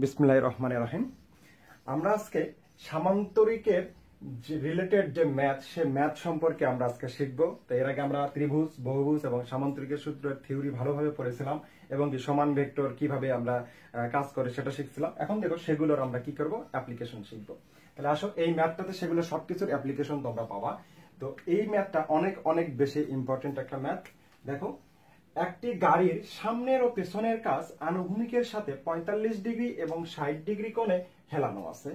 বিসমিল্লাহির রহমানির রহিম। আমরা আজকে সামান্তরিকের যে রিলেটেড যে ম্যাথ, সে ম্যাথ সম্পর্কে আমরা আজকে শিখবো। তো এর আগে আমরা ত্রিভুজ, বহুভুজ এবং সামান্তরিকের সূত্রের থিওরি ভালোভাবে পড়েছিলাম এবং কি সমান ভেক্টর কিভাবে আমরা কাজ করে সেটা শিখছিলাম। এখন দেখো সেগুলোর আমরা কি করব, অ্যাপ্লিকেশন শিখবো। তাহলে আসো এই ম্যাথটাতে সেগুলো সবকিছুর অ্যাপ্লিকেশন তোমরা পাবা। তো এই ম্যাথটা অনেক অনেক বেশি ইম্পর্টেন্ট একটা ম্যাথ। দেখো, একটি গাড়ির সামনের ও পেছনের কাজ আনুভূমিকের সাথে 45 ডিগ্রি এবং 60 ডিগ্রি কোণে হেলানো আছে।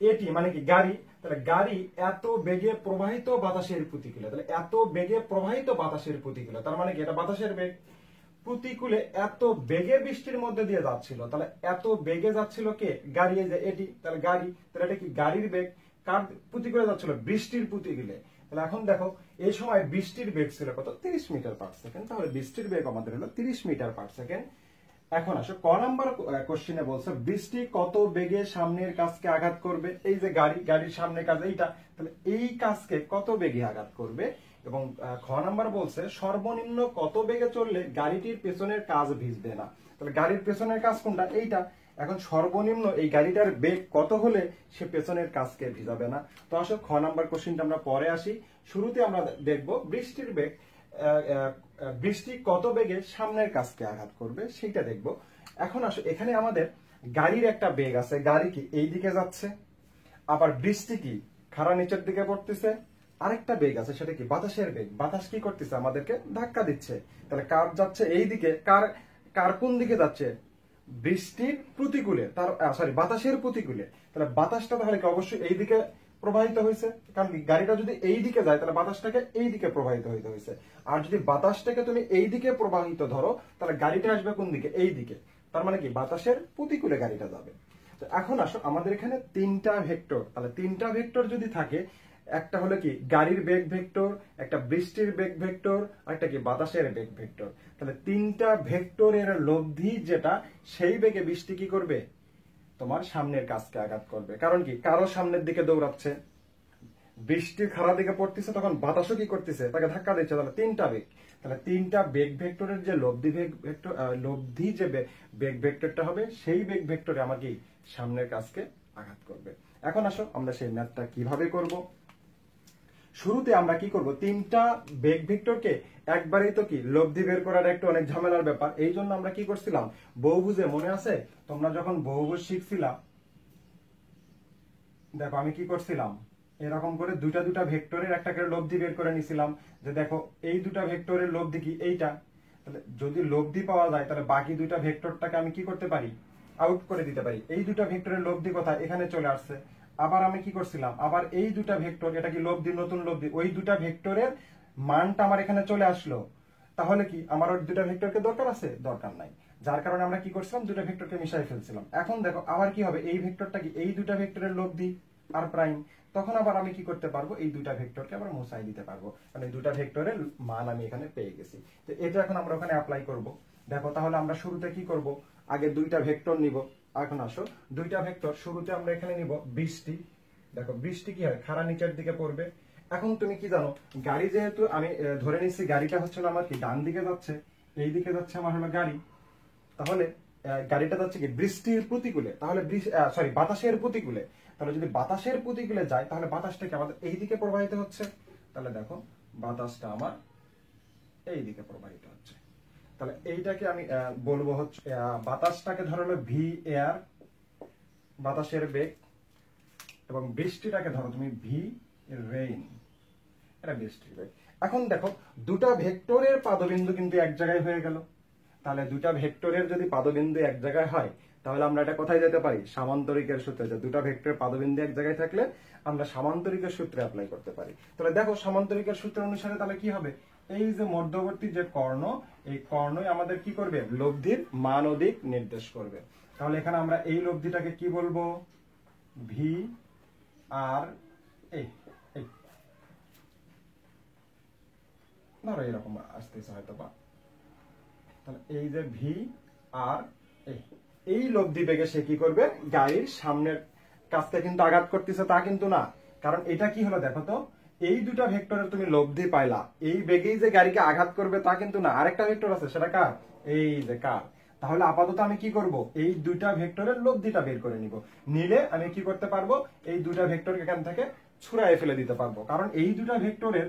এটি মানে কি গাড়ি, তাহলে গাড়ি এত বেগে প্রবাহিত বাতাসের প্রতিকূলে, তাহলে এত বেগে প্রবাহিত বাতাসের প্রতিকূলে, তার মানে কি এটা বাতাসের বেগ প্রতিকূলে এত বেগে বৃষ্টির মধ্যে দিয়ে যাচ্ছিল। তাহলে এত বেগে যাচ্ছিল কে? গাড়ি। এই যে এটি, তাহলে গাড়ি, তাহলে এটা কি গাড়ির বেগ কার প্রতিকূলে যাচ্ছিল? বৃষ্টির প্রতিকূলে। তাহলে এখন দেখো, এই সময় বৃষ্টির বেগ ছিল কত? 30 মিটার পার সেকেন্ড। তাহলে বৃষ্টির বেগ আমাদের হলো 30 মিটার পার সেকেন্ড। এখন আসো ক নাম্বার কোশ্চেনে বলছে বৃষ্টি কত বেগে সামনের কাজকে আঘাত করবে। এই যে গাড়ি, গাড়ির সামনের কাজ এইটা, তাহলে এই কাজকে কত বেগে আঘাত করবে। এবং খ নাম্বার বলছে সর্বনিম্ন কত বেগে চললে গাড়িটির পেছনের কাজ ভিজবে না। তাহলে গাড়ির পেছনের কাজ কোনটা? এইটা। এখন সর্বনিম্ন এই গাড়িটার বেগ কত হলে সে পেছনের কাজকে ভিজাবে না। তো আসো খ নাম্বার কোশ্চেনটা আমরা পরে আসি। শুরুতে আমরা দেখব বৃষ্টির বেগ, বৃষ্টি কত বেগে সামনের কাজকে আঘাত করবে সেটা দেখব। এখন আসো, এখানে আমাদের গাড়ির একটা বেগ আছে, গাড়ি কি এই দিকে যাচ্ছে, আবার বৃষ্টি কি খাড়া নিচের দিকে পড়তেছে। আরেকটা বেগ আছে, সেটা কি বাতাসের বেগ। বাতাস কি করতেছে? আমাদেরকে ধাক্কা দিচ্ছে। তাহলে কার যাচ্ছে এই দিকে, কার কার কোন দিকে যাচ্ছে? বৃষ্টির প্রতিকূলে, তার সরি বাতাসের প্রতিকূলে। তাহলে বাতাসটা তাহলে কি অবশ্যই এই দিকে প্রবাহিত হয়েছে, কারণ গাড়িটা যদি এই দিকে যায় তাহলে বাতাসটাকে এই দিকে প্রবাহিত হইতে হয়েছে। আর যদি বাতাসটাকে তুমি এই দিকে প্রবাহিত ধরো, তাহলে গাড়িটা আসবে কোন দিকে? এই দিকে। তার মানে কি বাতাসের প্রতিকূলে গাড়িটা যাবে। তো এখন আসো, আমাদের এখানে তিনটা ভেক্টর, তাহলে তিনটা ভেক্টর যদি থাকে, একটা হলো কি গাড়ির বেগ ভেক্টর, একটা বৃষ্টির বেগ ভেক্টর, আর একটা কি বাতাসের বেগ ভেক্টর। তাহলে তিনটা ভেক্টরের লব্ধি যেটা, সেই বেগে বৃষ্টি কি করবে? তোমার সামনের কাজকে আঘাত করবে। কারণ কি কারো সামনের দিকে দৌড়াচ্ছে, বৃষ্টির খাড়া দিকে পড়তেছে, তখন বাতাসও কি করতেছে? তাকে ধাক্কা দিচ্ছে। তাহলে তিনটা বেগ, তাহলে তিনটা বেগ ভেক্টরের যে লব্ধি বেগ ভেক্টর, লব্ধি যে বেগ ভেক্টরটা হবে, সেই বেগ ভেক্টরে আমার কি সামনের কাজকে আঘাত করবে। এখন আসো আমরা সেই ম্যাথটা কিভাবে করব। শুরুতে আমরা কি করব, তিনটা বেগ ভেক্টরকে একবারেই তো কি লব্ধি বের করার একটু অনেক ঝামেলার ব্যাপার। এই জন্য আমরা কি করছিলাম, বহুভুজে মনে আছে তোমরা যখন বহুভুজ শিখছিলাম, দেখো আমি কি করছিলাম, এরকম করে দুইটা দুইটা ভেক্টরের একটা করে লব্ধি বের করে নিছিলাম। যে দেখো এই দুটা ভেক্টরের লব্ধি কি এইটা, তাহলে যদি লব্ধি পাওয়া যায় তাহলে বাকি দুইটা ভেক্টরটাকে আমি কি করতে পারি? আউট করে দিতে পারি। এই দুটা ভেক্টরের লব্ধি কোথায়? এখানে চলে আসছে। আবার আমি কি করছিলাম, আবার এই দুটা ভেক্টর, এটা কি লব্ধি, নতুন লব্ধি, ওই দুটা ভেক্টরের মানটা আমার এখানে চলে আসলো। তাহলে কি আমার ওই দুটা ভেক্টরকে দরকার আছে? দরকার নাই। যার কারণে আমরা কি করছিলাম, দুটা ভেক্টরকে মিশাই ফেলছিলাম। এখন দেখো আবার কি হবে, এই ভেক্টরটা কি এই দুটা ভেক্টরের লব্ধি আর প্রাইম, তখন আবার আমি কি করতে পারবো, এই দুটা ভেক্টরকে আবার মুছাই দিতে পারবো, কারণ এই দুটা ভেক্টরের মান আমি এখানে পেয়ে গেছি। তো এটা এখন আমরা ওখানে অ্যাপ্লাই করব। দেখো তাহলে আমরা শুরুতে কি করব, আগে দুইটা ভেক্টর নিব। এখন আসো, দুইটা ভেক্টর শুরুতে আমরা এখানে নিব বৃষ্টি। দেখো বৃষ্টি কি হয়, খাড়া নিচের দিকে পড়বে। এখন তুমি কি জানো, গাড়ি যেহেতু আমি ধরে নিচ্ছি গাড়িটা হচ্ছে আমার কি ডান দিকে যাচ্ছে, এই দিকে যাচ্ছে আমার হলো গাড়ি, তাহলে গাড়িটা যাচ্ছে কি বৃষ্টির প্রতিকূলে, তাহলে সরি বাতাসের প্রতিকূলে। তাহলে যদি বাতাসের প্রতিকূলে যায়, তাহলে বাতাসটাকে আমাদের এই দিকে প্রবাহিত হচ্ছে। তাহলে দেখো বাতাসটা আমার এই দিকে প্রবাহিত হচ্ছে। তাহলে এইটাকে আমি বলবো হচ্ছে, বাতাসটাকে ধরো হলো ভি এয়ার, বাতাসের বেগ, এবং বৃষ্টিটাকে ধরো তুমি ভি রেইন, এটা বৃষ্টির বেগ। এখন দেখো দুটা ভেক্টরের পাদবিন্দু কিন্তু এক জায়গায় হয়ে গেল। তাহলে দুটা ভেক্টরের যদি পাদবিন্দু এক জায়গায় হয়, তাহলে আমরা এটা কোথায় যেতে পারি? সামান্তরিকের সূত্রে। যে দুটা ভেক্টরের পাদবিন্দু এক জায়গায় থাকলে আমরা সামান্তরিকের সূত্রে অ্যাপ্লাই করতে পারি। তাহলে দেখো সামান্তরিকের সূত্র অনুসারে তাহলে কি হবে, এই যে মধ্যবর্তী যে কর্ণ, এই কর্ণই আমাদের কি করবে, লব্ধির মান ও দিক নির্দেশ করবে। তাহলে এখানে আমরা এই লব্ধিটাকে কি বলবো, ভি আর এই ধরো এরকম আসতেছে হয়তো বা, তাহলে এই যে ভি আর এই লব্ধি বেগে সে কি করবে, গাড়ির সামনের কাজকে কিন্তু আঘাত করতেছে তা কিন্তু না। কারণ এটা কি হলো, দেখো তো এই দুটা ভেক্টরের তুমি লব্ধি পাইলা, এই বেগেই যে গাড়িকে আঘাত করবে তা কিন্তু না। আরেকটা ভেক্টর আছে, সেটা কার? এই যে কার, তাহলে আপাতত আমি কি করব, এই দুইটা ভেক্টরের লব্ধিটা বের করে নিব। নিলে আমি কি করতে পারবো, এই দুইটা ভেক্টর এখান থেকে ছুড়ায় ফেলে দিতে পারবো, কারণ এই দুইটা ভেক্টরের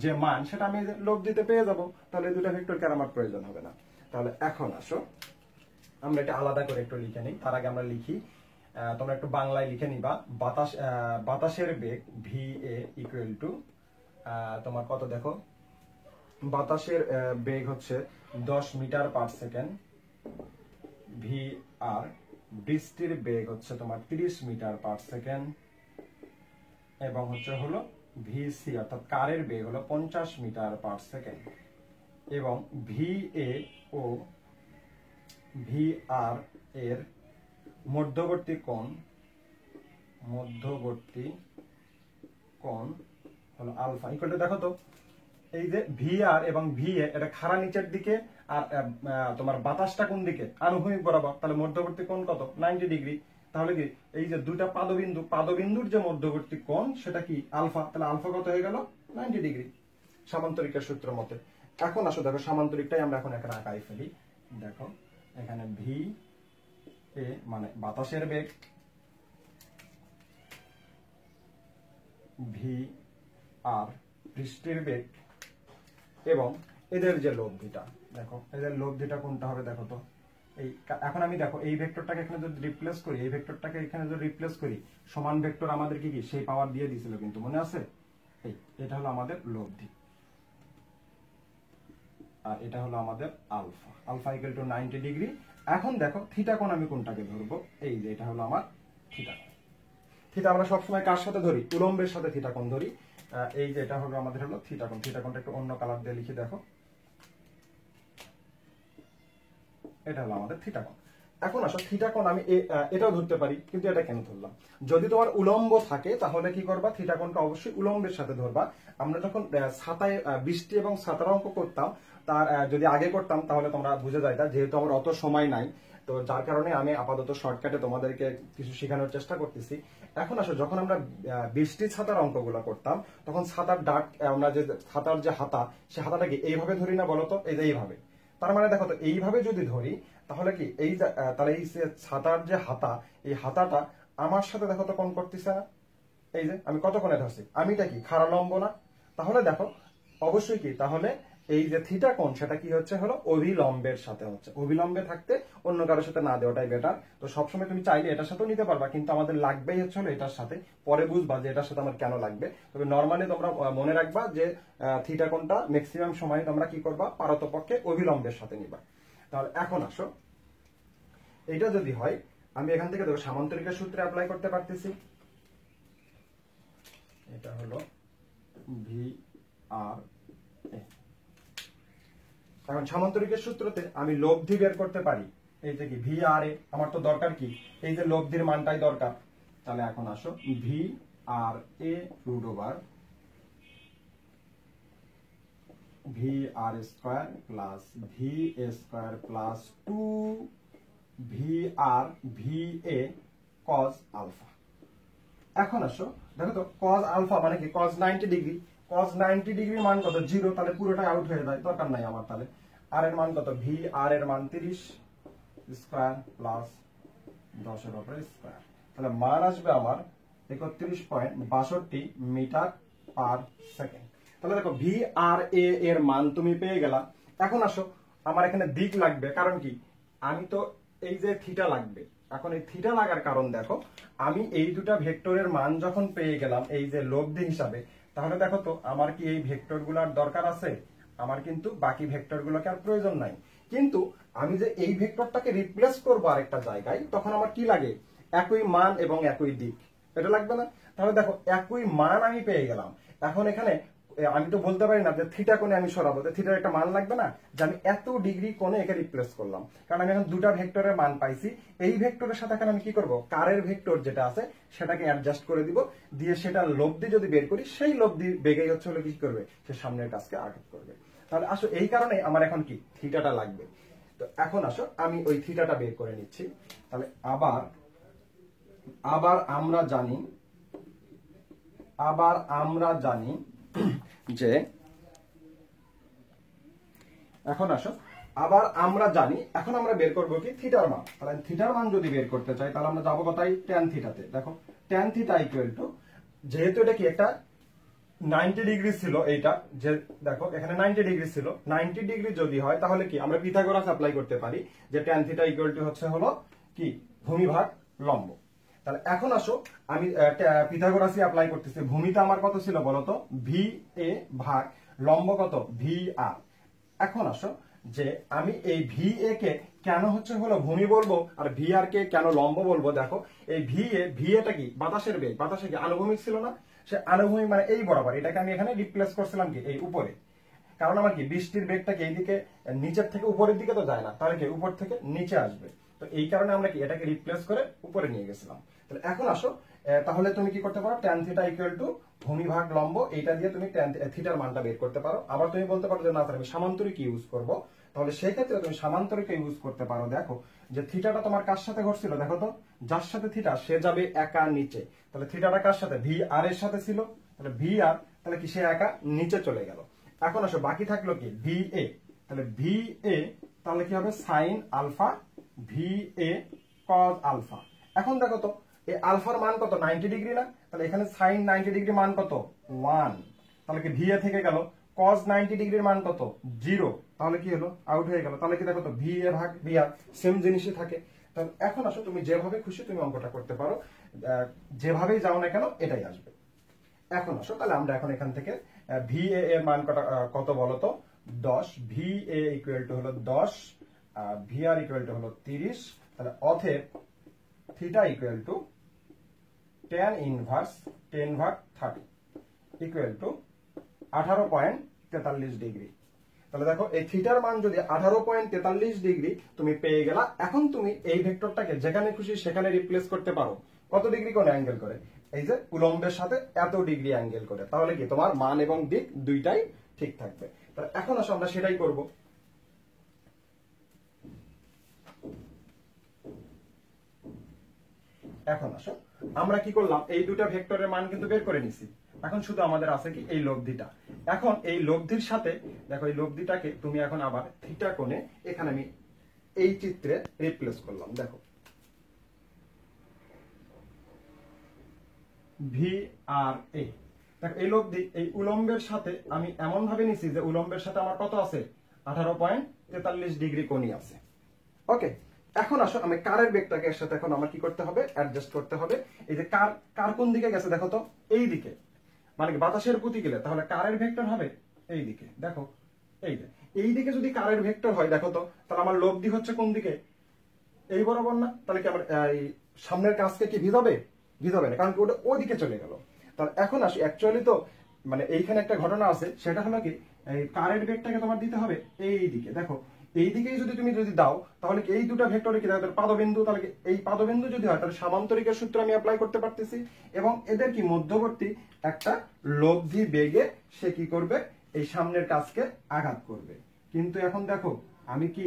যে মান সেটা আমি লব্ধিতে পেয়ে যাব। তাহলে এই দুইটা ভেক্টরকে আর আমার প্রয়োজন হবে না। তাহলে এখন আসো আমরা এটা আলাদা করে একটু লিখে নিই। তার আগে আমরা লিখি, তোমরা একটু বাংলায় লিখে নিবা, বাতাসের বেগ ভি এ ইকুয়াল টু তোমার কত দেখো, বাতাসের বেগ হচ্ছে 10 মিটার পার সেকেন্ড, ভি আর বৃষ্টির বেগ হচ্ছে তোমার 30 মিটার পার সেকেন্ড, এবং হলো ভিসি অর্থাৎ কারের বেগ হলো 50 মিটার পার সেকেন্ড, এবং V A O V R এর মধ্যবর্তী কোণ হলো আলফা ইকুয়াল টু, দেখো তো এই যে ভি আর এবং ভি এ এটা খাড়া নিচের দিকে, আর তোমার বাতাসটা কোন দিকে, আনুভূমিক বরাবর, তাহলে মধ্যবর্তী কোণ কত, 90 ডিগ্রি। তাহলে কি এই যে দুইটা পাদবিন্দুর যে মধ্যবর্তী কোণ সেটা কি আলফা, তাহলে আলফা কত হয়ে গেল, 90 ডিগ্রি সামান্তরিকের সূত্র মতে। এখন আসো দেখো সামান্তরিকটাই আমরা এখন এখানে আঁকাই ফেলি। দেখো এখানে ভি এ মানে বাতাসের বেগ, ভি আর বৃষ্টির বেগ, এবং এদের যে লব্ধিটা, দেখো এদের লব্ধিটা কোনটা হবে, দেখো তো এই এখন আমি দেখো এই ভেক্টরটাকে এখানে যদি রিপ্লেস করি, এই ভেক্টরটাকে এখানে যদি রিপ্লেস করি, সমান ভেক্টর আমাদের কি সেই পাওয়ার দিয়ে দিয়েছিল কিন্তু, মনে আছে? এটা হলো আমাদের লব্ধি, আর এটা হলো আমাদের alpha. Alpha equal to 90 degree. এখন দেখো থিটা কোণ আমি কোনটাকে ধরবো, এই যে এটা হলো আমার থিটা। থিটা আমরা সবসময় কার সাথে ধরি, উলম্বের সাথে থিটা কোণ ধরি। এই যে এটা হলো আমাদের হলো থিটা কোণ। থিটা কোণটা একটু অন্য কালার দিয়ে লিখে দেখো, এটা হলো আমাদের থিটা কোণ। এখন আসো থিটা কোণ আমি এটাও ধরতে পারি, কিন্তু এটা কেন ধরলাম, যদি তোমার উলম্ব থাকে তাহলে কি করবা, থিটা কোণটা অবশ্যই উলম্বের সাথে ধরবা। আমরা যখন ছাতায় বৃষ্টি এবং ছাতার অঙ্ক করতাম, তার যদি আগে করতাম তাহলে তোমরা বুঝে যাইতা, যেহেতু আমার অত সময় নাই, তো যার কারণে আমি আপাতত শর্টকাটে তোমাদেরকে কিছু শেখানোর চেষ্টা করতেছি। এখন আসো যখন আমরা বৃষ্টি ছাতার অঙ্কগুলো করতাম, তখন ছাতার ডাট, আমরা যে ছাতার যে হাতা, সে হাতাটাকে এইভাবে ধরি না বলতো, এই যে এইভাবে। তার মানে দেখো তো এইভাবে যদি ধরি তাহলে কি এই তাহলে এই ছাতার যে হাতা, এই হাতাটা আমার সাথে দেখো তো কোণ করতেছে না, এই যে আমি কত কোণে ধরছি, আমিটা কি খাড়া লম্ব না? তাহলে দেখো অবশ্যই কি, তাহলে এই যে থিটা কোণ সেটা কি হচ্ছে, হলো অভিলম্বের সাথে হচ্ছে। অভিলম্বে থাকতে অন্য কারোর সাথে না দেওয়াটাই বেটার। তো সবসময় তুমি চাইলে এটার সাথেও নিতে পারবা, কিন্তু আমাদের লাগবেই হচ্ছে হলো এটার সাথে, পরে বুঝবা যে এটার সাথে আমার কেন লাগবে। তবে নর্মালি তোমরা মনে রাখবা যে থিটা কোণটা ম্যাক্সিমাম সময় তোমরা কি করবা, পারতপক্ষে অভিলম্বের সাথে নিবা। তাহলে এখন আসো এটা যদি হয়, আমি এখান থেকে দেখো সামান্তরিকের সূত্রে অ্যাপ্লাই করতে পারতেছি। এটা হলো ভি আর এ। এখন সামান্তরিকের সূত্রতে আমি লব্ধি বের করতে পারি, এই যে কি ভি আর এ, আমার তো দরকার কি, এই যে লব্ধির মানটাই দরকার। তাহলে এখন আসো V R A root over V R square plus V A square plus 2 V R V A cos alpha. এখন আসো দেখো তো কজ আলফা মানে কি, কজ 90 ডিগ্রি। কজ 90 ডিগ্রি মান কত, 0, তাহলে পুরোটাই আউট হয়ে যায়, দরকার নাই আমার। তাহলে আর এর মান কত, ভি আর এর মান 30 স্কোয়ার প্লাস 10 এর উপরে স্কোয়ার, তাহলে মান আসবে আমার 31.62 মিটার পার সেকেন্ড। তাহলে দেখো ভি আর এ এর মান তুমি পেয়ে গেলা। এখন আসো আমার এখানে দিক লাগবে, কারণ কি আমি তো এই যে থিটা লাগবে। এখন এই থিটা লাগার কারণ দেখো, আমি এই দুটা ভেক্টরের মান যখন পেয়ে গেলাম এই যে লব্ধি হিসাবে, তাহলে দেখো তো আমার কি এই ভেক্টর গুলার দরকার আছে, আমার কিন্তু বাকি ভেক্টর গুলোকে আর প্রয়োজন নাই। কিন্তু আমি যে এই ভেক্টরটাকে রিপ্লেস করবো আরেকটা জায়গায়, তখন আমার কি লাগে, একই মান এবং একই দিক, এটা লাগবে না? তাহলে দেখো একই মান আমি পেয়ে গেলাম। এখন এখানে আমি তো বলতে পারি না যে থিটা কোণে আমি সরাবো, থিটার একটা মান লাগবে না, যে আমি এত ডিগ্রি কোণে একে রিপ্লেস করলাম, কারণ আমি এখন দুটা ভেক্টরের মান পাইছি। এই ভেক্টরের সাথে এখন আমি কি করব, কারের ভেক্টর যেটা আছে সেটাকে অ্যাডজাস্ট করে দিব, দিয়ে সেটা লব্ধি যদি বের করি, সেই লব্ধি বেগেই হচ্ছে হলো কি করবে, সে সামনের কাজকে আঘাত করবে। তাহলে আসো এই কারণে আমার এখন কি থিটাটা লাগবে। তো এখন আসো আমি ওই থিটাটা বের করে নিচ্ছি। তাহলে আবার আমরা জানি যে, এখন আসো আবার আমরা জানি এখন আমরা বের করবো কি থিটার মান। তাহলে থিটার মান যদি বের করতে চাই তাহলে আমরা যাবো কোথায়, ট্যান থিটাতে। দেখো ট্যান থিটা ইকুয়াল টু, যেহেতু এটা কি একটা 90 ডিগ্রি ছিল, এইটা যে দেখো এখানে 90 ডিগ্রি ছিল, 90 ডিগ্রি যদি হয় তাহলে কি আমরা পিথাগোরাস অ্যাপ্লাই করতে পারি যে ট্যান থিটা ইকুয়াল টু হচ্ছে হলো কি ভূমি ভাগ লম্ব। তাহলে এখন আসো আমি পিথাগোরাসই অ্যাপ্লাই করতেছি। ভূমিটা আমার কত ছিল বলতো, ভি এ ভাগ লম্ব কত, ভি আর। এখন আসো যে আমি এই ভি এ কে কেন হচ্ছে হলো ভূমি বলবো আর ভি আর কে কেন লম্ব বলবো। দেখো এই ভি এটা কি বাতাসের বেগ, বাতাসে কি আনুভূমিক ছিল না, সে আনুভূমিক মানে এই বরাবর, এটাকে আমি এখানে রিপ্লেস করছিলাম কি এই উপরে। কারণ আমার কি বৃষ্টির বেগটা কি এইদিকে নিচের থেকে উপরের দিকে তো যায় না, তাহলে কি উপর থেকে নিচে আসবে। তো এই কারণে আমরা কি এটাকে রিপ্লেস করে উপরে নিয়ে গেছিলাম। তাহলে এখন আসো তাহলে তুমি কি করতে পারো, ট্যান থিটা ইকুয়াল টু ভূমি ভাগ লম্ব, এইটা দিয়ে তুমি ট্যান থিটার মানটা বের করতে পারো। আবার তুমি বলতে পারো যে না স্যার আমি সামান্তরিক ইউজ করব, তাহলে সেই ক্ষেত্রে তুমি সামান্তরিক ইউজ করতে পারো। দেখো যে থিটাটা তোমার কার সাথে ঘটছিল, দেখো তো যার সাথে থিটা সে যাবে একা নিচে। তাহলে থিটাটা কার সাথে, ভি আর এর সাথে ছিল, তাহলে ভি আর, তাহলে কি সে একা নিচে চলে গেল। এখন আসো বাকি থাকলো কি ভি এ, তাহলে ভি এ তাহলে কি হবে sine alpha, V A cos alpha. এখন দেখো তো এই আলফার মান কত, 90 ডিগ্রি না, তাহলে এখানে সাইন 90 ডিগ্রি মান কত 1, তাহলে কি ভি এ থেকে গেল, কজ 90 ডিগ্রির মান কত 0, তাহলে কি হলো আউট হয়ে গেল। তাহলে কি দেখো তো ভি এ ভাগ ভি আর সেম জিনিসই থাকে। তাহলে এখন আসো তুমি যেভাবে খুশি তুমি অঙ্কটা করতে পারো, যেভাবেই যাও না কেন এটাই আসবে। এখন আসো তাহলে আমরা এখন এখান থেকে ভি এ এর মান কত বলতো 10, ভি এ ইকুয়াল টু হলো 10, ভি আর ইকুয়াল টু হলো 30। তাহলে অতএব theta equal to tan inverse 10 ভাগ 30 ইকুয়াল টু 18.43 ডিগ্রি। তাহলে দেখো এই থিটার মান যদি 18.43 ডিগ্রি তুমি পেয়ে গেলা। এখন তুমি এই ভেক্টরটাকে যেখানে খুশি সেখানে রিপ্লেস করতে পারো কত ডিগ্রি কোন অ্যাঙ্গেল করে, এই যে উলম্বের সাথে এত ডিগ্রি অ্যাঙ্গেল করে, তাহলে কি তোমার মান এবং দিক দুইটাই ঠিক থাকবে। তাহলে এখন আসো আমরা সেটাই করব। এখন আসো আমরা কি করলাম, এই দুটা ভেক্টরের মান কিন্তু বের করে নিছি। এখন শুধু আমাদের আছে কি এই লব্ধিটা। এখন এই লব্ধির সাথে দেখো এই লব্ধিটাকে তুমি এখন আবার থিটা কোণে এখানে আমি এই চিত্রে রিপ্লেস করলাম। দেখো ভি আর এ, দেখো এই লব্ধি এই উলম্বের সাথে আমি এমন ভাবে নিছি যে উলম্বের সাথে আমার কত আছে 18.43 ডিগ্রি কোণই আছে। ওকে, এখন আসো আমি কারের বেগটাকে এর সাথে এখন আমার কি করতে হবে, অ্যাডজাস্ট করতে হবে। এই যে কার কোন দিকে গেছে দেখো তো, এই দিকে, মানে কি বাতাসের প্রতি গেলে, তাহলে কারের ভেক্টর হবে এই দিকে। দেখো এই দিকে যদি কারের ভেক্টর হয় দেখো তো, তাহলে আমার লব্ধি হচ্ছে কোন দিকে, এই বরাবর না। তাহলে কি আমার এই সামনের কাজকে কি ভিজাবে, ভিজাবে না, কারণ কি ওটা ওদিকে চলে গেল। তাহলে এখন আসি অ্যাকচুয়ালি তো মানে এইখানে একটা ঘটনা আছে, সেটা হলো কি এই কারের বেগটাকে তোমার দিতে হবে এই দিকে। দেখো এই দিকেই যদি দাও তাহলে কি এই দুটা ভেক্টরে কি দেখো পাদবিন্দু, তাহলে কি এই পাদবিন্দু যদি হয় তাহলে সামান্তরিকের সূত্র আমি অ্যাপ্লাই করতে পারতেছি, এবং এদের কি মধ্যবর্তী একটা লব্ধি বেগে সে কি করবে, এই সামনের কাজকে আঘাত করবে। কিন্তু এখন দেখো আমি কি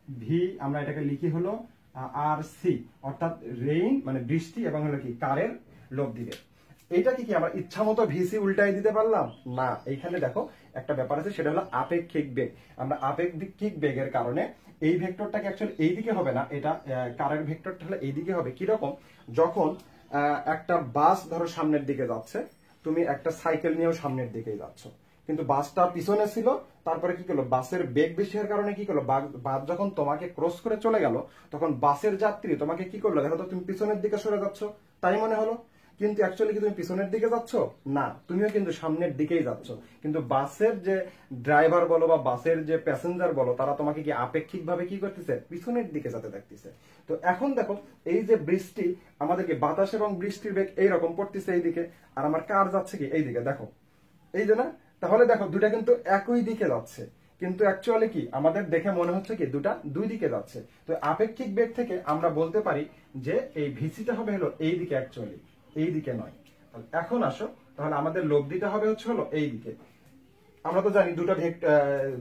ভি, আমরা এটাকে লিখি হলো আর সি, অর্থাৎ রেইন মানে বৃষ্টি, এবং হলো কি কারের লব্ধি বেগ। এটা কি আমরা ইচ্ছা মতো ভিসি উল্টাই দিতে পারলাম না। এইখানে দেখো একটা ব্যাপার আছে, সেটা হলো আপেক্ষিক বেগ। আমরা আপেক্ষিক বেগের কারণে এই ভেক্টরটাকে অ্যাকচুয়ালি এইদিকে হবে না, এটা কারের ভেক্টরটা হলে এইদিকে হবে। কিরকম, যখন একটা বাস ধরো সামনের দিকে যাচ্ছে, তুমি একটা সাইকেল নিয়েও সামনের দিকেই যাচ্ছ, কিন্তু বাসটা পিছনে ছিল, তারপরে কি করলো বাসের বেগ বেশি হওয়ার কারণে কি করলো বাস যখন তোমাকে ক্রস করে চলে গেল, তখন বাসের যাত্রী তোমাকে কি করলো, দেখো তো তুমি পিছনের দিকে সরে যাচ্ছ তাই মনে হলো, কিন্তু অ্যাকচুয়ালি কি তুমি পিছনের দিকে যাচ্ছ না, তুমিও কিন্তু সামনের দিকেই যাচ্ছ। কিন্তু বাসের যে ড্রাইভার বলো বা বাসের যে প্যাসেঞ্জার বলো, তারা তোমাকে কি আপেক্ষিক ভাবে কি করতেছে, পিছনের দিকে যেতে দেখতেছে। তো এখন দেখো এই যে বৃষ্টি, আমাদেরকে বাতাস এবং বৃষ্টির বেগ এইরকম পড়তেছে এইদিকে, আর আমার কার যাচ্ছে কি এইদিকে, দেখো এই যে না, তাহলে দেখো দুটা কিন্তু একই দিকে যাচ্ছে, কিন্তু অ্যাকচুয়ালি কি আমাদের দেখে মনে হচ্ছে কি দুটা দুই দিকে যাচ্ছে। তো আপেক্ষিক বেগ থেকে আমরা বলতে পারি যে এই ভিসিটা হবে হলো এই দিকে, অ্যাকচুয়ালি এই দিকে নয়। এখন আসো তাহলে আমাদের লব্ধিটা হবে হচ্ছে হলো এই দিকে। আমরা তো জানি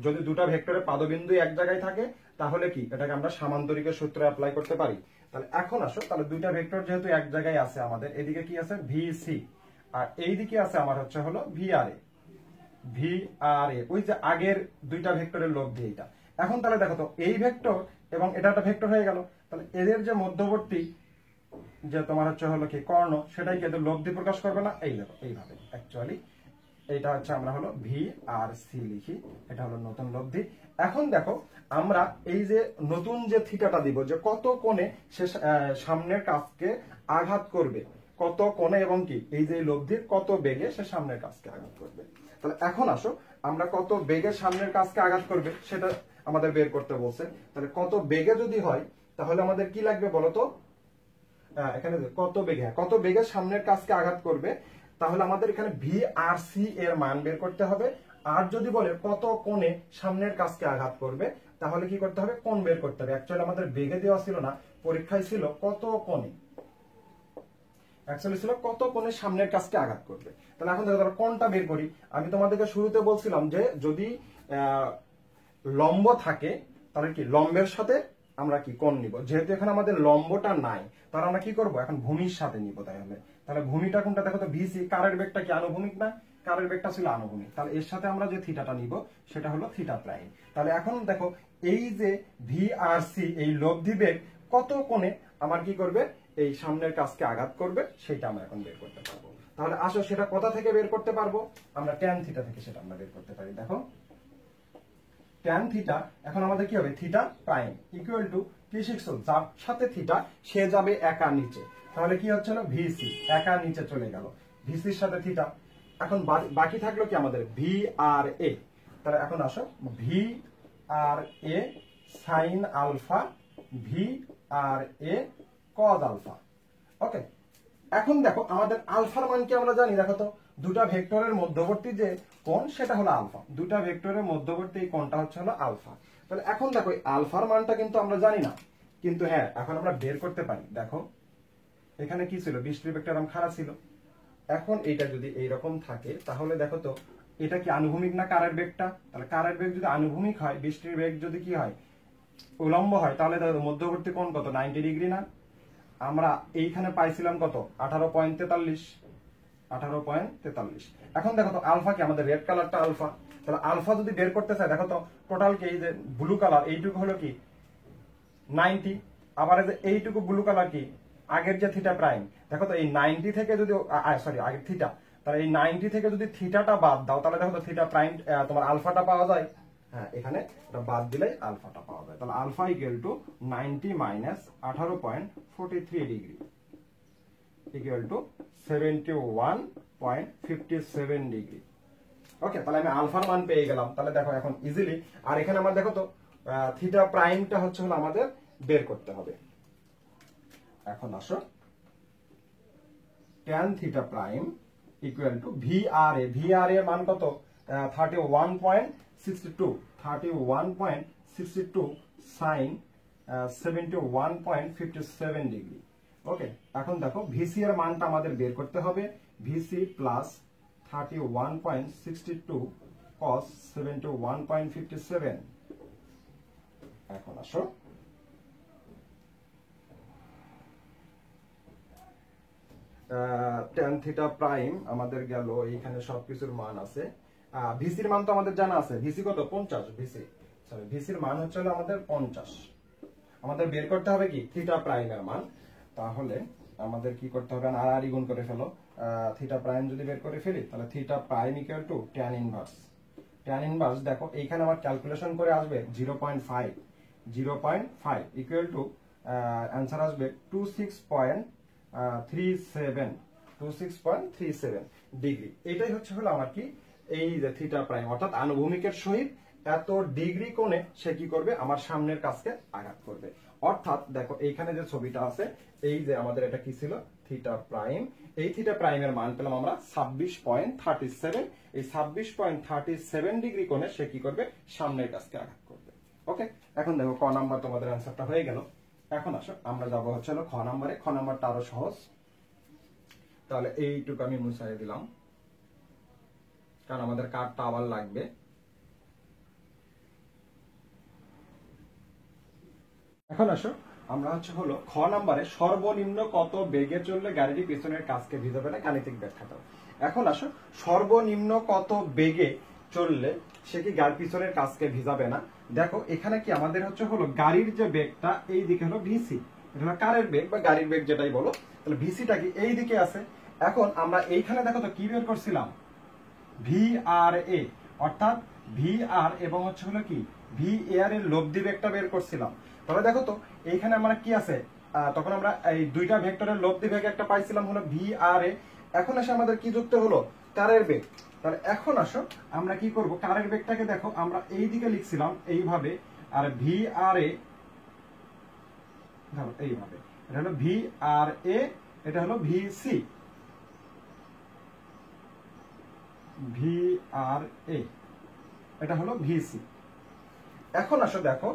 যদি দুটা ভেক্টরের পাদবিন্দু এক জায়গায় থাকে তাহলে কি এটাকে আমরা সামান্তরিকের সূত্র অ্যাপ্লাই করতে পারি। তাহলে এখন আসো, তাহলে দুইটা ভেক্টর যেহেতু এক জায়গায় আছে, আমাদের এদিকে কি আছে ভিসি, আর এইদিকে আছে আমার হচ্ছে হলো ভিআরএ। ওই যে আগের দুইটা ভেক্টরের লব্ধি এইটা। এখন তাহলে দেখো তো এই ভেক্টর এবং এটা একটা ভেক্টর হয়ে গেল, তাহলে এদের যে মধ্যবর্তী যে তোমার হচ্ছে হলো কি কর্ণ, সেটাই কিন্তু লব্ধি প্রকাশ করবে না। এই দেখো এইভাবে অ্যাকচুয়ালি এইটা হচ্ছে আমরা হলো ভি আর সি লিখি, এটা হলো নতুন লব্ধি। এখন দেখো আমরা এই যে নতুন যে থিটাটা দিব, যে কত কোণে সে সামনের কাজকে আঘাত করবে, কত কোণে এবং কি এই যে লব্ধির কত বেগে সে সামনের কাজকে আঘাত করবে। তাহলে এখন আসো আমরা কত বেগে সামনের কাজকে আঘাত করবে সেটা আমাদের বের করতে বলছে। তাহলে কত বেগে যদি হয় তাহলে আমাদের কি লাগবে বলতো, এখানে কত বেগে সামনের কাজকে আঘাত করবে, তাহলে আমাদের এখানে ভি আর সি এর মান বের করতে হবে। আর যদি বলে কত কোণে সামনের কাজকে আঘাত করবে, তাহলে কি করতে হবে, কোণ বের করতে হবে। অ্যাকচুয়ালি আমাদের বেগে দেওয়া ছিল না, পরীক্ষায় ছিল কত কোণে, অ্যাকচুয়ালি ছিল কত কোণে সামনের কাজকে আঘাত করবে। তাহলে এখন দেখো কোণটা বের করি। আমি তোমাদেরকে শুরুতে বলছিলাম যে যদি লম্ব থাকে তাহলে কি লম্বের সাথে আমরা কি কোণ নিব, যেহেতু এখানে আমাদের লম্বটা নাই তাহলে আমরা কি করব, এখন ভূমির সাথে নিব। তাহলে ভূমিটা কোনটা দেখো তো, ভিসি, কারের বেগটা কি আনুভূমিক না, কারের বেগটা ছিল আনুভূমিক, তাহলে এর সাথে আমরা যে থিটাটা নিব সেটা হলো থিটা প্রাইম। তাহলে এখন দেখো এই যে ভি আর সি এই লব্ধি বেগ কত কোণে আমার কি করবে, এই সামনের কাজকে আঘাত করবে, সেটা আমরা এখন বের করতে পারবো। তাহলে আসো সেটা কোথা থেকে বের করতে পারবো, আমরা ট্যান থিটা থেকে সেটা আমরা বের করতে পারি। দেখো ট্যান থিটা, এখন আমাদের কি হবে, থিটা প্রাইম ইকুয়াল টু কি শিখছো, যার সাথে থিটা সে যাবে একা নিচে, তাহলে কি হচ্ছে না ভিসি একা নিচে চলে গেল, ভিসির সাথে থিটা। এখন বাকি থাকলো কি আমাদের ভি আর এ। তাহলে এখন আসো ভি আর এ সাইন আলফা, ভি আর এ কজ আলফা। ওকে, এখন দেখো আমাদের আলফার মান কি আমরা জানি, দেখো তো দুটা ভেক্টরের মধ্যবর্তী যে কোণ সেটা হলো আলফা, দুটা ভেক্টরের মধ্যবর্তী এই কোণটা হচ্ছে হলো আলফা। তাহলে এখন দেখো আলফার মানটা কিন্তু আমরা জানি না, কিন্তু হ্যাঁ এখন আমরা বের করতে পারি। দেখো এখানে কি ছিল, বৃষ্টির বেগটা এরকম খাড়া ছিল, এখন এটা যদি এইরকম থাকে তাহলে দেখো তো এটা কি আনুভূমিক না কারের বেগটা, তাহলে কারের বেগ যদি আনুভূমিক হয়, বৃষ্টির বেগ যদি কি হয় উলম্ব হয়, তাহলে দেখো মধ্যবর্তী কোণ কত 90 ডিগ্রি না। আমরা এইখানে পাইছিলাম কত 18.43। এখন দেখো তো আলফা কি আমাদের রেড কালারটা আলফা, তাহলে আলফা যদি বের করতে চাই দেখো তো টোটাল কি এই যে ব্লু কালার এইটুকু হলো কি 90, আবার এই যে এইটুকু ব্লু কালার কি আগের যে থিটা প্রাইম। দেখো তো এই 90 থেকে যদি সরি আগের থিটা, তাহলে এই 90 থেকে যদি থিটাটা বাদ দাও তাহলে দেখো তো থিটা প্রাইম তোমার আলফাটা পাওয়া যায়। হ্যাঁ এখানে এটা বাদ দিলেই আলফাটা পাওয়া যায়। তাহলে alpha equal to 90 minus 18.43 degree equal to 71.57 degree. Okay, তাহলে আমি আলফার মান পেয়ে গেলাম। তাহলে দেখো এখন ইজিলি, আর এখানে আমার দেখো তো থিটা প্রাইমটা হচ্ছে হলো আমাদের বের করতে হবে। এখন আসো tan theta prime equal to V R এ, ভি আর এর মান কত 31.62 সাইন 71.57 ডিগ্রি। ওকে, এখন দেখো ভিসি এর মানটা আমাদের বের করতে হবে, ভিসি প্লাস 31.62 cos 71.57। এখন আসো ট্যান থিটা প্রাইম আমাদের গেল, এইখানে সবকিছুর মান আছে। ভিসির মান তো আমাদের জানা আছে, ভিসি কত 50, ভিসির মান হচ্ছে হলো আমাদের 50। আমাদের বের করতে হবে কি থিটা প্রাইমের মান। তাহলে আমাদের কি করতে হবে, আর গুণ করে ফেলো, থিটা প্রাইম যদি বের করে ফেলি তাহলে theta prime equal two tan inverse. Tan inverse দেখো এইখানে আমার ক্যালকুলেশন করে আসবে 0.5 ইকুয়াল টু অ্যান্সার আসবে 26.37 ডিগ্রি। এটাই হচ্ছে হলো আমার কি এই যে থিটা প্রাইম, অর্থাৎ আনুভূমিকের সহিত এত ডিগ্রি কোণে সে কি করবে, আমার সামনের কাজকে আঘাত করবে। অর্থাৎ দেখো এইখানে যে ছবিটা আছে, এই যে আমাদের এটা কি ছিল থিটা প্রাইম, এই থিটা প্রাইমের মান পেলাম আমরা 26.37। এই 26.37 ডিগ্রি কোণে সে কি করবে, সামনের কাজকে আঘাত করবে। ওকে, এখন দেখো ক নাম্বার তোমাদের অ্যান্সারটা হয়ে গেল। এখন আসো আমরা যাবো হচ্ছে খ নাম্বারে। খ নাম্বারটা আরো সহজ, তাহলে এইটুকু আমি মুছাই দিলাম কারণ আমাদের কার্ডটা আবার লাগবে। এখন আসো আমরা হচ্ছে হলো খ নাম্বারে সর্বনিম্ন কত বেগে চললে গাড়িটি পেছনের কাজকে ভিজাবে না, গাণিতিক ব্যাখ্যা দাও। এখন আসো সর্বনিম্ন কত বেগে চললে সে কি গাড়ির পিছনের কাজকে ভিজাবে না? দেখো এখানে কি আমাদের হচ্ছে হলো গাড়ির যে বেগটা এই দিকে হলো ভিসি, এটা হলো কারের বেগ বা গাড়ির বেগ যেটাই বলো, তাহলে ভিসিটা কি এই দিকে আছে। এখন আমরা এইখানে দেখো তো কি বের করছিলাম, ভি আর এ, অর্থাৎ ভি আর এবং হচ্ছে হলো কি ভি এর লব্ধি বেগটা বের করছিলাম। তাহলে দেখো তো এইখানে আমরা কি আছে, তখন আমরা এই দুইটা ভেক্টরের লব্ধি বেগ একটা পাইছিলাম হলো ভি আর এ। এখন এসে আমাদের কি যুক্ত হলো, কারের বেগ। তাহলে এখন আসো আমরা কি করব, কারের বেগটাকে দেখো আমরা এই দিকে লিখছিলাম এইভাবে, আর ভি আর এ ধরো এইভাবে, এটা হলো ভি আর এ, এটা হলো ভি সি, ভি আর এ, এটা হলো ভিসি। এখন আসো দেখো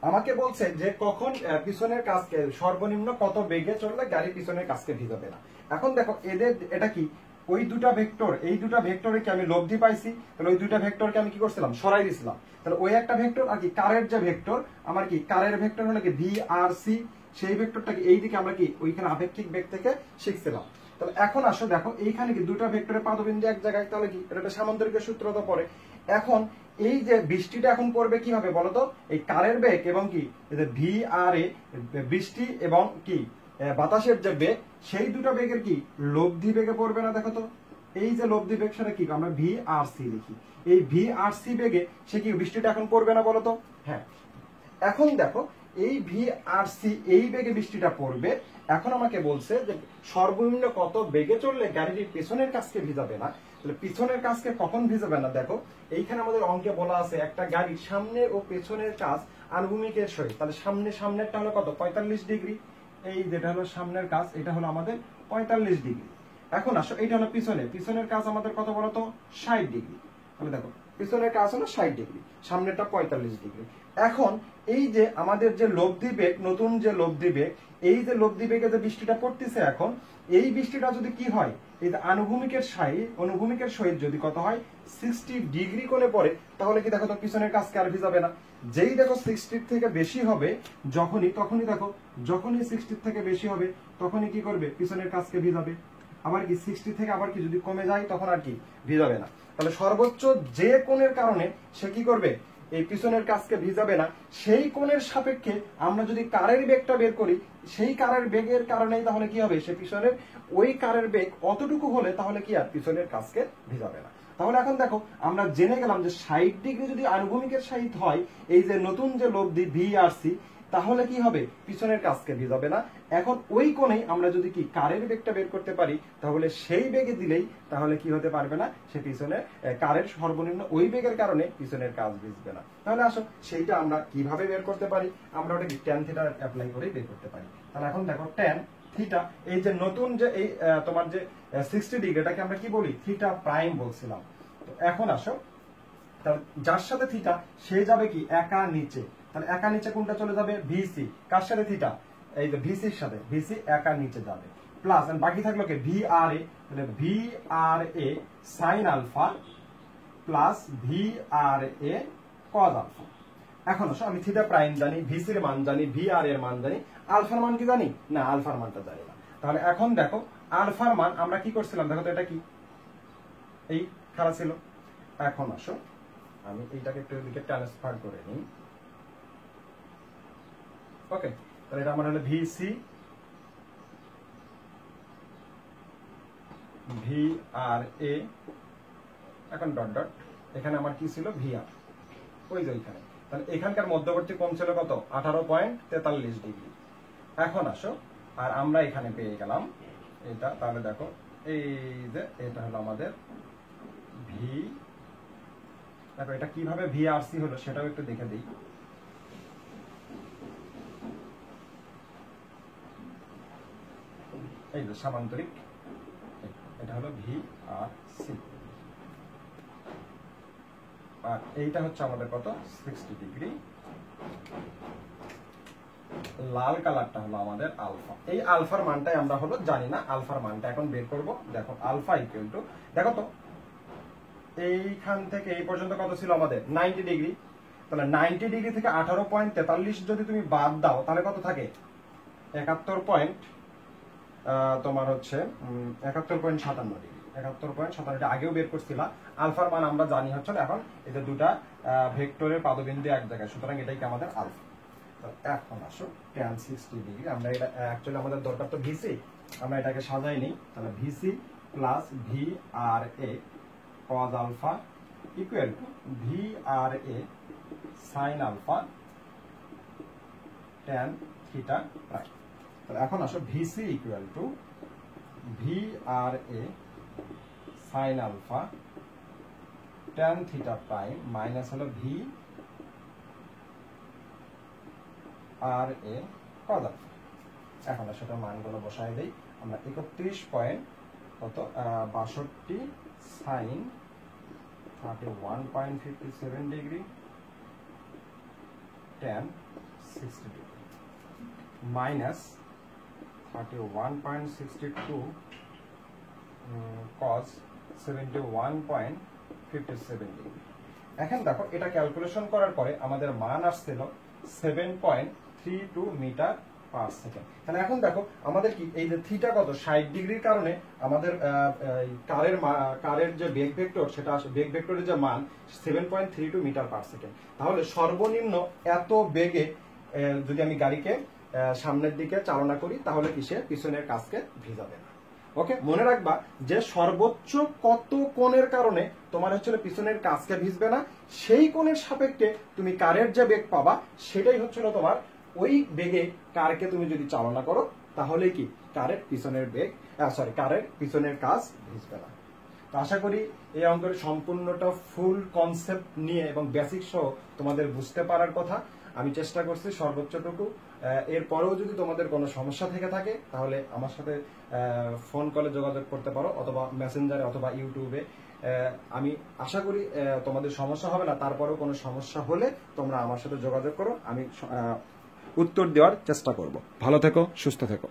আমাকে বলছে যে কখন পিছনের কাজকে সর্বনিম্ন কত বেগে চললে গাড়ি পিছনের কাজকে ভিজাবে না। এখন দেখো এদের এটা কি, ওই দুটা ভেক্টর, এই দুটা ভেক্টরে কি আমি লব্ধি পাইছি, তাহলে ওই দুটা ভেক্টরকে আমি কি করছিলাম, সরাই দিছিলাম। তাহলে ওই একটা ভেক্টর আর কি কারের যে ভেক্টর, আমার কি কারের ভেক্টর হলো কি ভি আর সি, সেই ভেক্টরটাকে এইদিকে আমরা কি ওইখানে আপেক্ষিক বেগ থেকে শিখছিলাম। তাহলে এখন আসো দেখো এইখানে কি দুটা ভেক্টরের পাদবিন্দু এক জায়গায়, তাহলে কি এটা একটা সামান্তরিকের সূত্র তো পড়ে। এখন এই যে বৃষ্টিটা এখন পড়বে কিভাবে বলতো, এই কারের বেগ এবং কি ভি আর এ বৃষ্টি এবং কি বাতাসের যে বেগ, সেই দুটো বেগের কি লব্ধি বেগে পড়বে না। দেখো তো এই যে লব্ধি বেগ সেটা কি আমরা ভি আর সি লিখি, এই ভি আর সি বেগে সে কি বৃষ্টিটা এখন পড়বে না বলতো। হ্যাঁ, এখন দেখো এই ভি আর সি এই বেগে বৃষ্টিটা পড়বে। এখন আমাকে বলছে যে সর্বনিম্ন কত বেগে চললে গাড়িটির পেছনের কাজকে ভিজাবে না। তাহলে পিছনের কাজকে কখন ভিজাবে না, দেখো এইখানে আমাদের অঙ্কে বলা আছে একটা গাড়ির সামনে ও পেছনের কাজ আনুভূমিকের সহিত। তাহলে সামনেরটা হলো কত, 45 ডিগ্রি। এই যেটা হলো সামনের কাজ, এটা হলো আমাদের 45 ডিগ্রি। এখন আসো এইটা হলো পিছনের কাজ আমাদের কত বলতো, 60 ডিগ্রি। তাহলে দেখো পিছনের কাজ হলো 60 ডিগ্রি, সামনেরটা 45 ডিগ্রি। এখন এই যে আমাদের যে লব্ধি বেগ, নতুন যে লব্ধি বেগ, এই যে লব্ধি বেগে যে বৃষ্টিটা পড়তেছে, এখন এই বৃষ্টিটা যদি কি হয়, এই যে অনুভূমিকের সহিত যদি কত হয় 60 ডিগ্রি কোণে পড়ে, তাহলে কি দেখো তো পিছনের কাজকে আর ভিজাবে না। যেই দেখো 60 থেকে বেশি হবে, তখনই দেখো যখনই 60 থেকে বেশি হবে তখনই কি করবে, পিছনের কাজকে ভিজাবে। আবার কি 60 থেকে আবার কি যদি কমে যায় তখন আর কি ভিজাবে না। তাহলে সর্বোচ্চ যে কোণের কারণে সে কি করবে, এই পিছনের কাজকে ভিজাবে না, সেই কোণের সাপেক্ষে আমরা যদি কারের বেগটা বের করি, সেই কারের বেগের কারণেই তাহলে কি হবে, সে পিছনের ওই কারের বেগ অতটুকু হলে তাহলে কি আর পিছনের কাজকে ভিজাবে না। তাহলে এখন দেখো আমরা জেনে গেলাম যে 60 ডিগ্রি যদি আনুভূমিকের সহিত হয় এই যে নতুন যে লব্ধি ভি আর সি, তাহলে কি হবে, পিছনের কাজকে ভিজাবে না। এখন ওই কোণেই আমরা যদি কি কারের বেগটা বের করতে পারি, তাহলে সেই বেগে দিলেই তাহলে কি হতে পারবে না, সে পিছনে কারের সর্বনিম্ন ওই বেগের কারণে পিছনের কাজ ভিজবে না। তাহলে আসো সেইটা আমরা কিভাবে বের করতে পারি, আমরা ওটা কি ট্যান থিটা অ্যাপ্লাই করে বের করতে পারি। তাহলে এখন দেখো ট্যান থিটা, এই যে নতুন যে এই তোমার যে 60 ডিগ্রি, এটাকে আমরা কি বলি, থিটা প্রাইম বলছিলাম। তো এখন আসো তাহলে যার সাথে থিটা সে যাবে কি একা নিচে, তাহলে একা নিচে কোনটা চলে যাবে, ভিসি। কার সাথে থিটা, এই যে ভিসির সাথে, ভিসি একা নিচে যাবে, প্লাস বাকি থাকলো কি ভি আর এ, তাহলে ভি আর এ sine alpha plus V R এ কজ আলফা। এখন আসো আমি থিটা প্রাইম জানি, ভিসির মান জানি, ভি আর এর মান জানি, আলফার মান কি জানি না, আলফার মানটা জানি না। তাহলে এখন দেখো আলফার মান আমরা কি করছিলাম, দেখো তো এটা কি এই খারাপ ছিল। এখন আসো আমি এইটাকে একটু দিকে ট্রান্সফার করে নিই। ওকে, তাহলে এটা আমার হলো ভিসি, ভি আর এ, এখন ডট ডট, এখানে আমার কি ছিল ভি আর, ওই যে ওইখানে। তাহলে এখানকার মধ্যবর্তী কোণ ছিল কত, 18.43 ডিগ্রি। এখন আসো আর আমরা এখানে পেয়ে গেলাম এটা, তাহলে দেখো এই যে এটা হলো আমাদের ভি, দেখো এটা কিভাবে ভি আর সি হলো সেটাও একটু দেখে দিই। এই যে সামান্তরিক, এটা হলো ভি আর সি, আর এইটা হচ্ছে আমাদের কত 60 ডিগ্রি। লাল কালারটা হলো আমাদের আলফা। এই আলফার মানটাই আমরা হলো জানি না, আলফার মানটা এখন বের করব। দেখো আলফা ইকুয়াল টু, দেখো তো এইখান থেকে এই পর্যন্ত কত ছিল আমাদের 90 ডিগ্রি। তাহলে 90 ডিগ্রি থেকে 18.43 যদি তুমি বাদ দাও তাহলে কত থাকে, 71 পয়েন্ট তোমার হচ্ছে 71.57 ডিগ্রি। 71.17, এটা আগেও বের করছিলাম। আলফার মান আমরা জানি হচ্ছে এখন এই যে দুটা ভেক্টরের পাদবিন্দু এক জায়গায়, সুতরাং এটাই কি আমাদের আলফা। এখন আসো tan 60 ডিগ্রি, আমরা এটা অ্যাকচুয়ালি আমাদের দরকার তো ভিসি, আমরা এটাকে সাজাই নিই। তাহলে VC plus V R A cos alpha equal to V R A sin alpha tan theta prime. তাহলে এখন আসো VC equal to V R A sin alpha tan theta prime minus হলো V R A cos alpha. এখন সেটা মানগুলো বসাই দেই আমরা। 31.62 sin 31.57 degree tan 60 degree minus 31.62 cos 71.57 degree. এখন দেখো এটা ক্যালকুলেশন করার পরে আমাদের মান আসছিল 7.32 মিটার পার সেকেন্ড। তাহলে এখন দেখো আমাদের কি এই যে থিটা কত 60 ডিগ্রির কারণে আমাদের কারের যে বেগ ভেক্টর সেটা বেগ ভেক্টরের যে মান 7.32 মিটার পার সেকেন্ড। তাহলে সর্বনিম্ন এত বেগে যদি আমি গাড়িকে সামনের দিকে চালনা করি তাহলে কি সে পিছনের কাজকে ভিজাবে না। ওকে, মনে রাখবা যে সর্বোচ্চ কত কোণের কারণে তোমার হচ্ছে পিছনের কাজকে ভিজবে না, সেই কোণের সাপেক্ষে তুমি কারের যে বেগ পাবা সেটাই হচ্ছিল তোমার ওই বেগে কারকে তুমি যদি চালনা করো তাহলে কি কারের পিছনের কাজ ভিজবে না। তো আশা করি এই অঙ্কের সম্পূর্ণটা ফুল কনসেপ্ট নিয়ে এবং বেসিক সহ তোমাদের বুঝতে পারার কথা। আমি চেষ্টা করছি সর্বোচ্চটুকু। এরপরেও যদি তোমাদের কোনো সমস্যা থেকে থাকে তাহলে আমার সাথে ফোন কলে যোগাযোগ করতে পারো, অথবা মেসেঞ্জারে অথবা ইউটিউবে। আমি আশা করি তোমাদের সমস্যা হবে না। তারপরেও কোনো সমস্যা হলে তোমরা আমার সাথে যোগাযোগ করো, আমি উত্তর দেওয়ার চেষ্টা করব। ভালো থেকো, সুস্থ থেকো।